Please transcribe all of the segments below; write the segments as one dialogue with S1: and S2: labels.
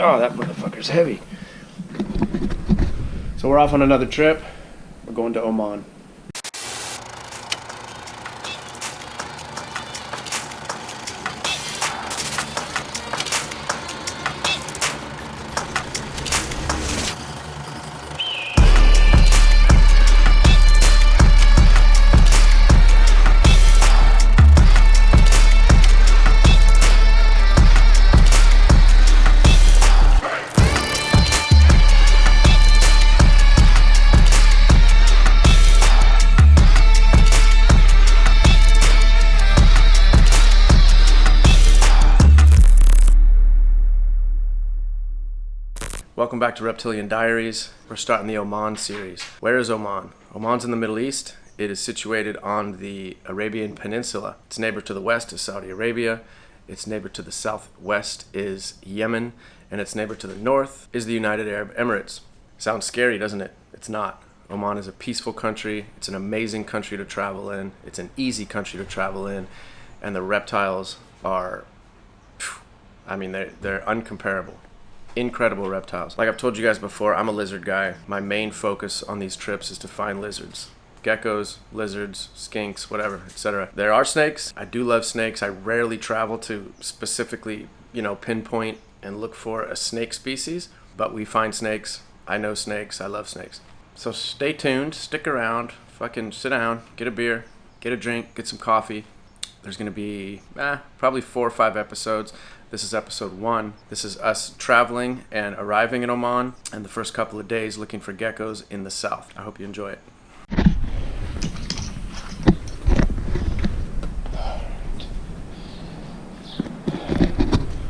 S1: Oh, that motherfucker's heavy. So we're off on another trip. We're going to Oman. Welcome back to Reptilian Diaries. We're starting the Oman series. Where is Oman? Oman's in the Middle East. It is situated on the Arabian Peninsula. Its neighbor to the west is Saudi Arabia. Its neighbor to the southwest is Yemen. And its neighbor to the north is the United Arab Emirates. Sounds scary, doesn't it? It's not. Oman is a peaceful country. It's an amazing country to travel in. It's an easy country to travel in. And the reptiles are, I mean, they're uncomparable. Incredible reptiles. Like I've told you guys before, I'm a lizard guy. My main focus on these trips is to find lizards. Geckos, lizards, skinks, whatever, etc. There are snakes. I do love snakes. I rarely travel to specifically, pinpoint and look for a snake species, but we find snakes. I know snakes. I love snakes. So stay tuned, stick around, fucking sit down, get a beer, get a drink, get some coffee. There's gonna be probably 4 or 5 episodes. This is episode 1. This is us traveling and arriving in Oman and the first couple of days looking for geckos in the south. I hope you enjoy it.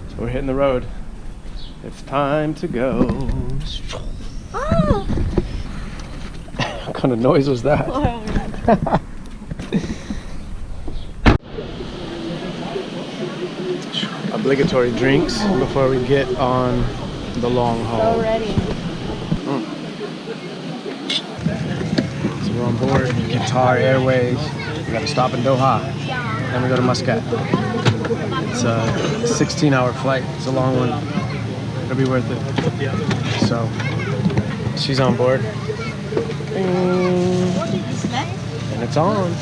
S1: So we're hitting the road. It's time to go.
S2: Oh.
S1: What kind of noise was that? Obligatory drinks before we get on the long haul.
S2: So ready.
S1: So we're on board Qatar Airways. We got to stop in Doha. Then we go to Muscat. It's a 16-hour flight. It's a long one. It'll be worth it. So she's on board. And it's on.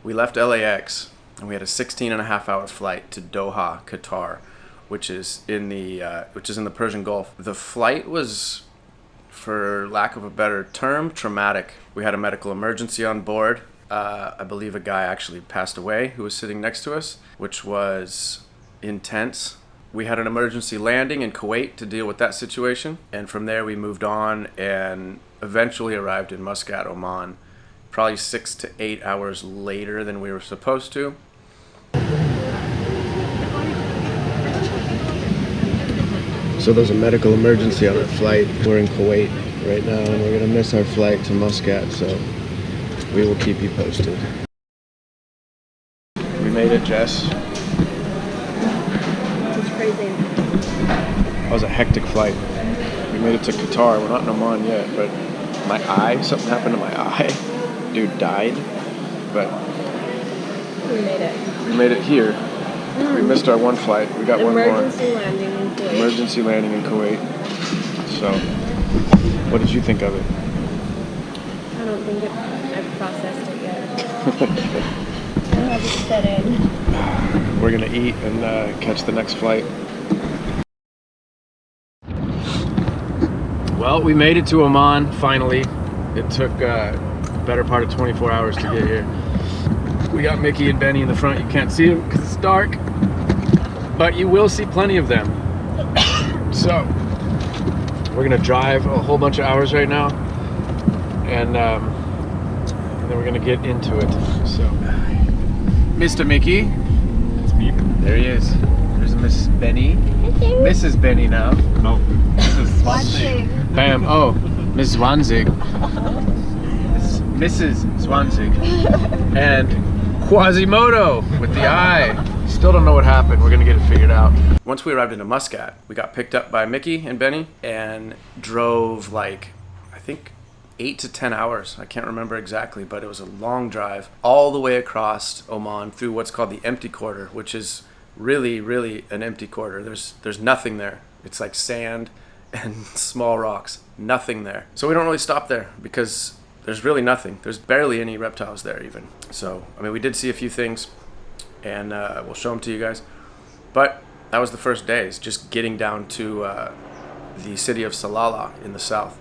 S1: We left LAX and we had a 16.5-hour flight to Doha, Qatar, which is in the Persian Gulf. The flight was, for lack of a better term, traumatic. We had a medical emergency on board. I believe a guy actually passed away who was sitting next to us, which was intense. We had an emergency landing in Kuwait to deal with that situation, and from there we moved on and eventually arrived in Muscat, Oman. Probably 6 to 8 hours later than we were supposed to. So there's a medical emergency on our flight. We're in Kuwait right now and we're gonna miss our flight to Muscat, so we will keep you posted. We made it, Jess.
S2: It's crazy.
S1: That was a hectic flight. We made it to Qatar. We're not in Oman yet, but something happened to my eye. Dude died, but
S2: We made it.
S1: we made it here. We missed our one flight. We got one more.
S2: Emergency landing in Kuwait.
S1: Emergency landing in Kuwait. So, what did you think of it?
S2: I don't think I've processed it yet. I have it set in.
S1: We're gonna eat and catch the next flight. Well, we made it to Oman finally. It took better part of 24 hours to get here. We got Mickey and Benny in the front. You can't see them because it's dark, but you will see plenty of them. So we're gonna drive a whole bunch of hours right now, and and then we're gonna get into it. So, Mr. Mickey,
S3: It's me.
S1: there he is. There's Mrs. Benny. Mrs. Benny now.
S3: No, this is Swansea.
S1: Bam. Oh, Mrs. Swanzig. Mrs. Swanzig. And Quasimodo with the eye. Still don't know what happened. We're gonna get it figured out. Once we arrived in Muscat, we got picked up by Mickey and Benny and drove like, I think 8 to 10 hours. I can't remember exactly, but it was a long drive all the way across Oman through what's called the empty quarter, which is really an empty quarter. There's nothing there. It's like sand and small rocks. Nothing there. So we don't really stop there because there's really nothing. There's barely any reptiles there even. So, I mean, we did see a few things and we'll show them to you guys. But that was the first days, just getting down to the city of Salalah in the south.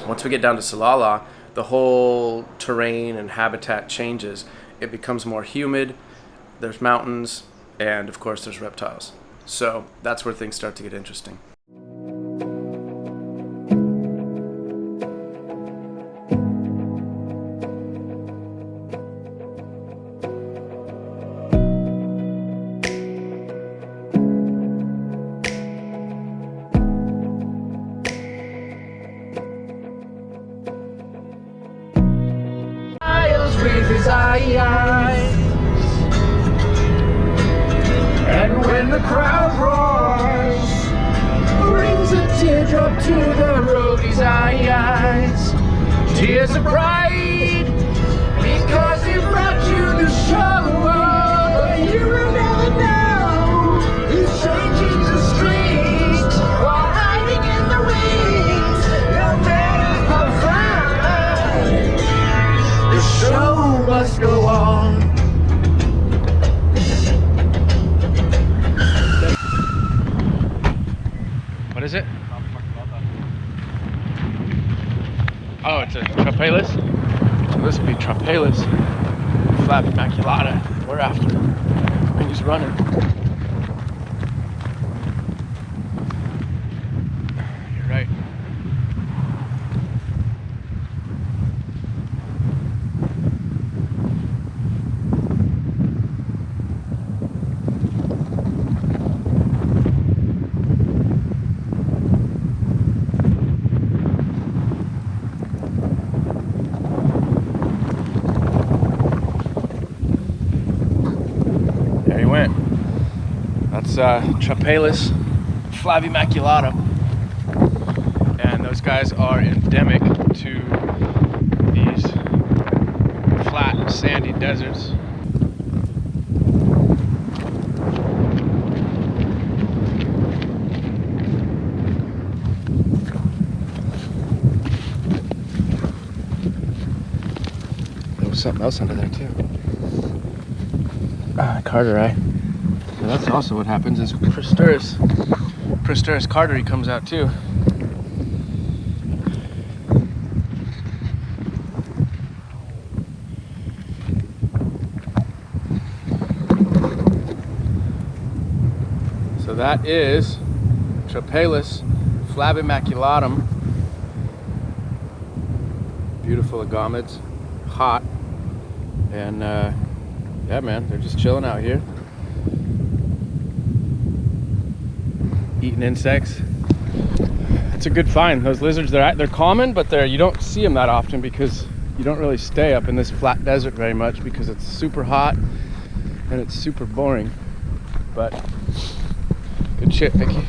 S1: Once we get down to Salalah, the whole terrain and habitat changes. It becomes more humid, there's mountains, and of course there's reptiles. So that's where things start to get interesting. With his eyes, and when the crowd roars, brings a teardrop to the roadie's eyes. Tears of pride, because he brought you the show. But you will never know who's changing the streets while hiding in the wings. No matter how far, the show must go on. What is it? Oh, it's a Trapelis. So this would be Trapelis flavimaculata. We're after him. And he's running. You're right. There he went. That's Trapelis flavimaculata. And those guys are endemic to these flat, sandy deserts. There was something else under there too. Carteri. So that's also what happens is Pristurus carteri comes out too. So that is Trapelis flavimaculatum. Beautiful agamids, hot, and yeah, man, they're just chilling out here, eating insects. It's a good find. Those lizards, they're common, but you don't see them that often because you don't really stay up in this flat desert very much because it's super hot and it's super boring. But good shit, Mickey.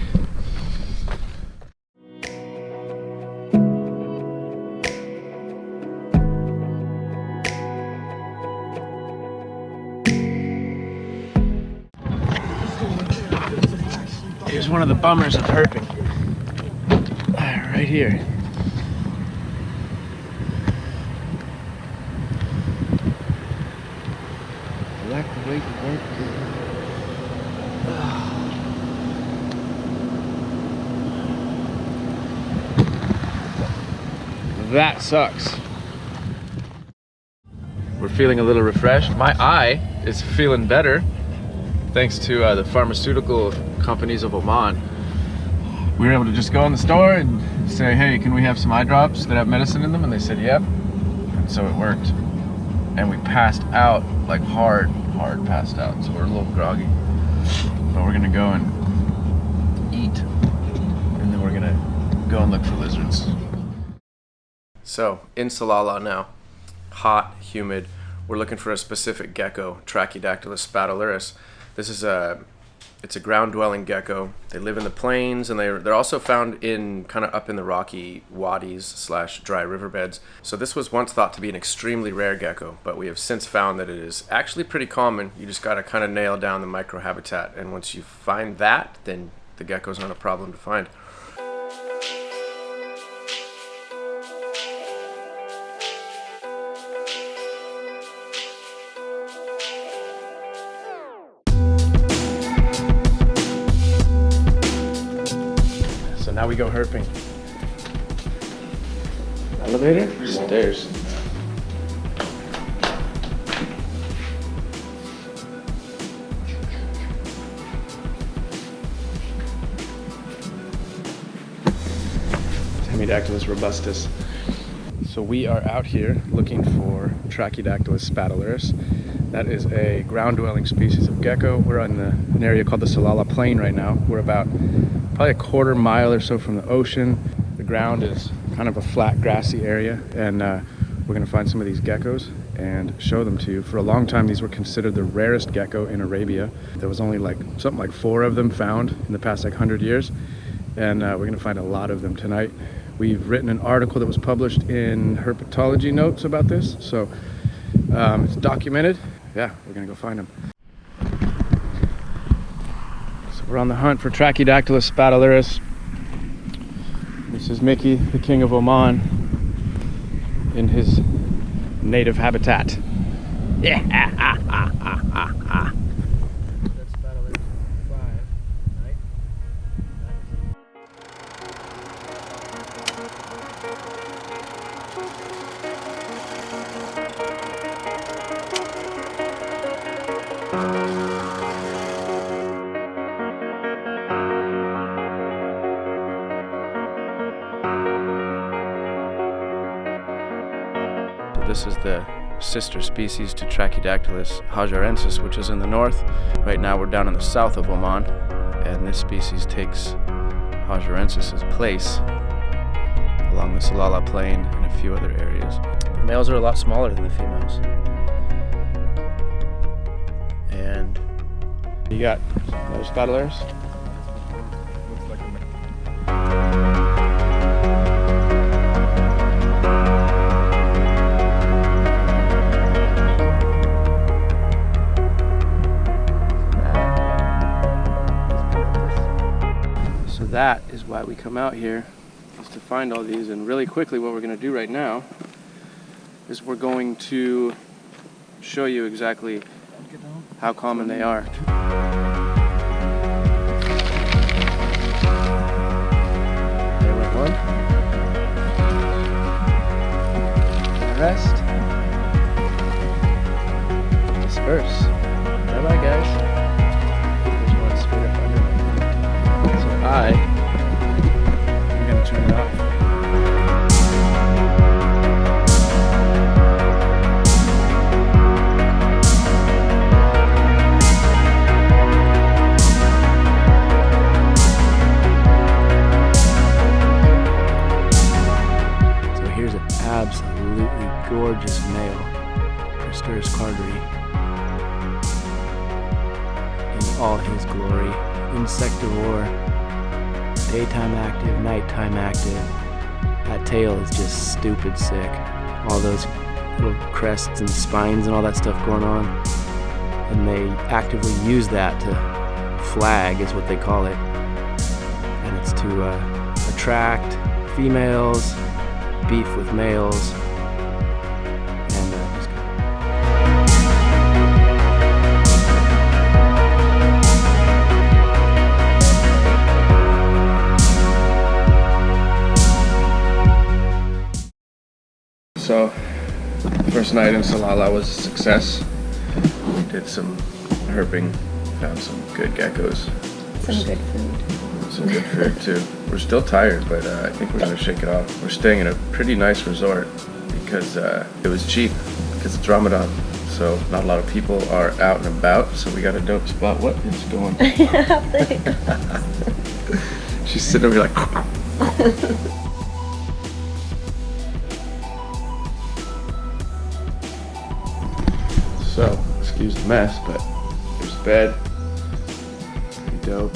S1: Here's one of the bummers of herping. Right here. I like the way you work it. That sucks. We're feeling a little refreshed. My eye is feeling better thanks to the pharmaceutical companies of Oman. We were able to just go in the store and say, hey, can we have some eye drops that have medicine in them? And they said, yep. And so it worked. and we passed out, like hard passed out. So we're a little groggy, but we're gonna go and eat, and then we're gonna go and look for lizards. So in Salalah now, hot, humid. We're looking for a specific gecko, Trachydactylus spatularis. This is it's a ground-dwelling gecko. They live in the plains, and they're also found in kind of up in the rocky wadis / dry riverbeds. So this was once thought to be an extremely rare gecko, but we have since found that it is actually pretty common. You just got to kind of nail down the microhabitat, and once you find that, then the gecko's not a problem to find. Now we go herping. Elevator? Stairs. Hemidactylus robustus. So we are out here looking for Trachydactylus spatularis. That is a ground-dwelling species of gecko. We're on an area called the Salalah Plain right now. We're about probably a quarter mile or so from the ocean. The ground is kind of a flat, grassy area, and we're gonna find some of these geckos and show them to you. For a long time, these were considered the rarest gecko in Arabia. There was only something like 4 of them found in the past 100 years, and we're gonna find a lot of them tonight. We've written an article that was published in Herpetology Notes about this, so it's documented. Yeah, we're gonna go find them. So we're on the hunt for Trachydactylus spatularis. This is Mickey, the king of Oman, in his native habitat. Yeah. This is the sister species to Trachydactylus hajarensis, which is in the north. Right now we're down in the south of Oman, and this species takes hajarensis' place along the Salalah Plain and a few other areas. The males are a lot smaller than the females. And you got another spatularis?
S3: Looks like a
S1: That is why we come out here, is to find all these. And really quickly, what we're going to do right now is we're going to show you exactly how common they are. There went one. And the rest disperse. Bye-bye, guys. There's one straight up under me. I'm going to turn it off. So here's an absolutely gorgeous male, Pristurus carteri, in all his glory, insectivore. Daytime active, nighttime active. That tail is just stupid sick. All those little crests and spines and all that stuff going on. And they actively use that to flag, is what they call it. And it's to attract females, beef with males, and just So, first night in Salalah was a success. We did some herping, found some good geckos.
S2: Some good food.
S1: Some good food too. We're still tired, but I think we're gonna shake it off. We're staying in a pretty nice resort because it was cheap. because it's Ramadan, so not a lot of people are out and about, so we got a dope spot. What is going on? She's sitting over here like... So, excuse the mess, but there's a bed. Pretty dope.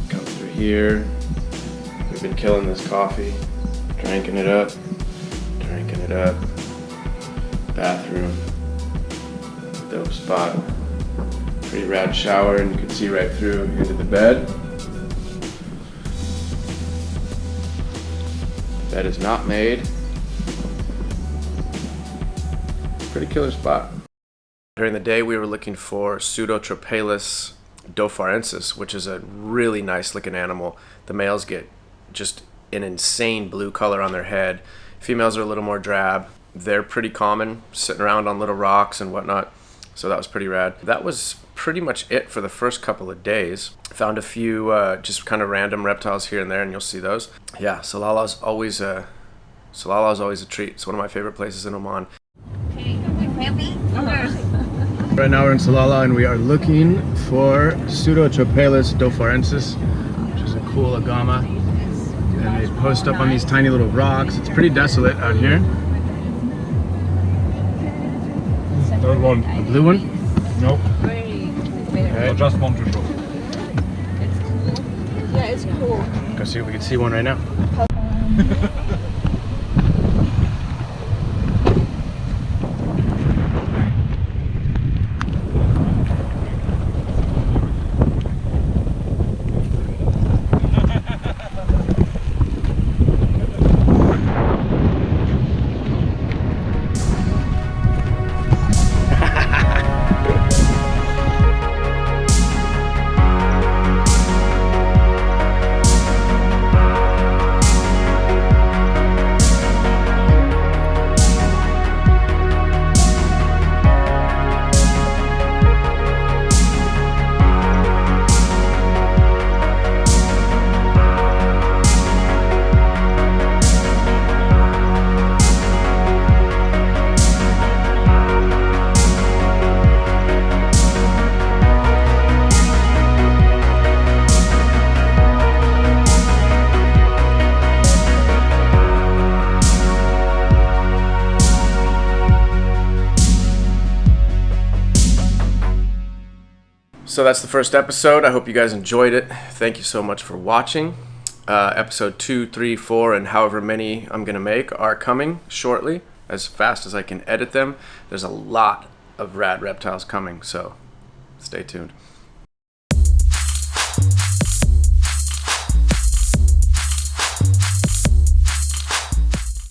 S1: Come through here. We've been killing this coffee, drinking it up. Bathroom. Dope spot. Pretty rad shower, and you can see right through into the bed. Bed is not made. Pretty killer spot. During the day, we were looking for Pseudotropalis dofarensis, which is a really nice looking animal. The males get just an insane blue color on their head. Females are a little more drab. They're pretty common, sitting around on little rocks and whatnot. So that was pretty rad. That was pretty much it for the first couple of days. Found a few just kind of random reptiles here and there, and you'll see those. Yeah, Salallah's always a treat. It's one of my favorite places in Oman. Right now we're in Salalah, and we are looking for Pseudotropalis dofarensis, which is a cool agama. And they post up on these tiny little rocks. It's pretty desolate out here.
S3: Third one.
S1: A blue one?
S3: No,
S1: Okay.
S3: I just want to show.
S2: Yeah, it's cool.
S1: Go see if we can see one right now. So that's the first episode. I hope you guys enjoyed it. Thank you so much for watching. Episode 2, 3, 4, and however many I'm going to make are coming shortly, as fast as I can edit them. There's a lot of rad reptiles coming, so stay tuned.